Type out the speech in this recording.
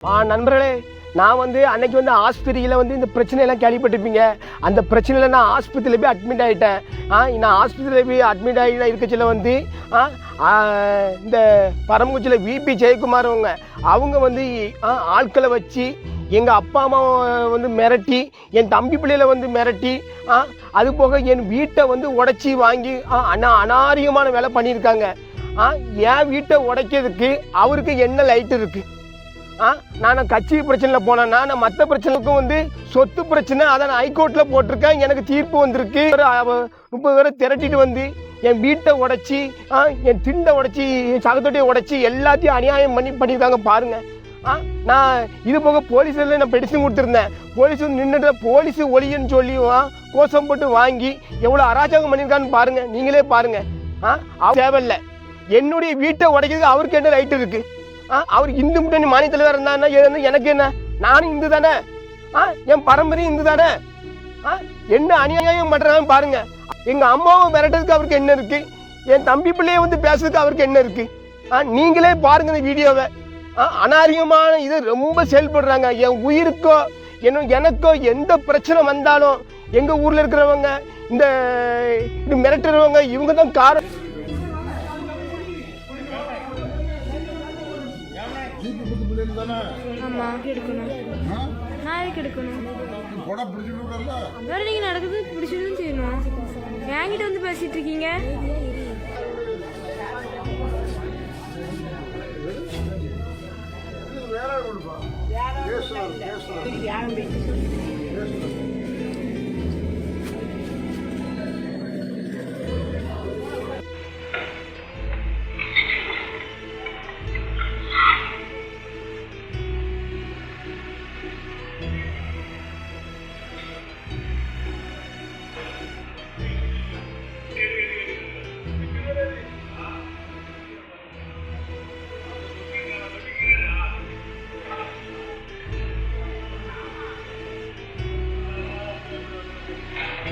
நண்பர்களே, நான் அன்னைக்கு ஆஸ்பத்திரியில் இந்த பிரச்சனையெல்லாம் கேள்விப்பட்டிருப்பீங்க. அந்த பிரச்சனையில் நான் ஆஸ்பத்திரியில் போய் அட்மிட் ஆகிட்டேன். நான் ஆஸ்பத்திரியில் போய் அட்மிட் ஆகி இருக்கச்சில் இந்த பரமக்குச்சியில் விபி ஜெயக்குமார் அவங்க ஆட்களை வச்சு எங்கள் அப்பா அம்மாவை மிரட்டி, என் தம்பி பிள்ளைகளை மிரட்டி, அது போக என் வீட்டை உடைச்சி வாங்கி அநாரியமான வேலை பண்ணியிருக்காங்க. என் வீட்டை உடைக்கிறதுக்கு அவருக்கு என்ன லைட் இருக்குது? நான் கட்சி பிரச்சனையில் போனேன்னா, நான் மற்ற பிரச்சனைக்கும் சொத்து பிரச்சனை அதை நான் ஹைகோர்ட்டில் போட்டிருக்கேன். எனக்கு தீர்ப்பு வந்திருக்கு. 30 பேரை திரட்டிட்டு என் வீட்டை உடைச்சி, என் திண்டை உடைச்சி, என் சகத்தொட்டியை உடைச்சி எல்லாத்தையும் அநியாயம் பண்ணியிருக்காங்க பாருங்க. நான் இது போக போலீஸில் நான் பெடிஷன் கொடுத்துருந்தேன். போலீஸ் நின்றுட்டு போலீஸ் ஒளியன்னு சொல்லி கோஷம் போட்டு வாங்கி எவ்வளோ அராஜகம் பண்ணியிருக்கான்னு பாருங்க. நீங்களே பாருங்க. தேவையில்லை. என்னுடைய வீட்டை உடைக்கிறதுக்கு அவருக்கு என்ன ரைட்டு இருக்கு? அவர் இந்து முன்னணி மாநில தலைவர் இருந்தாருன்னா எனக்கு என்ன? நானும் இந்து தானே, என் பரம்பரையும் இந்து தானே. என்ன அநியாயம் பண்றாங்க பாருங்க. எங்க அம்மாவை மிரட்டதுக்கு அவருக்கு என்ன இருக்கு? என் தம்பி பிள்ளைய பேசுறதுக்கு அவருக்கு என்ன இருக்கு? நீங்களே பாருங்க இந்த வீடியோவை. அநாரியமான இது ரொம்ப செயல்படுறாங்க. என் உயிருக்கோ எனக்கோ எந்த பிரச்சனை வந்தாலும் எங்க ஊர்ல இருக்கிறவங்க இந்த மிரட்டுறவங்க இவங்க தான் காரணம். ஆமா எடுக்கணும். நான் எதுக்கு எடுக்கணும்? வேற நீங்க நடக்குது பிடிச்சதுன்னு செய்யணும். என்கிட்ட பேசிட்டு இருக்கீங்க.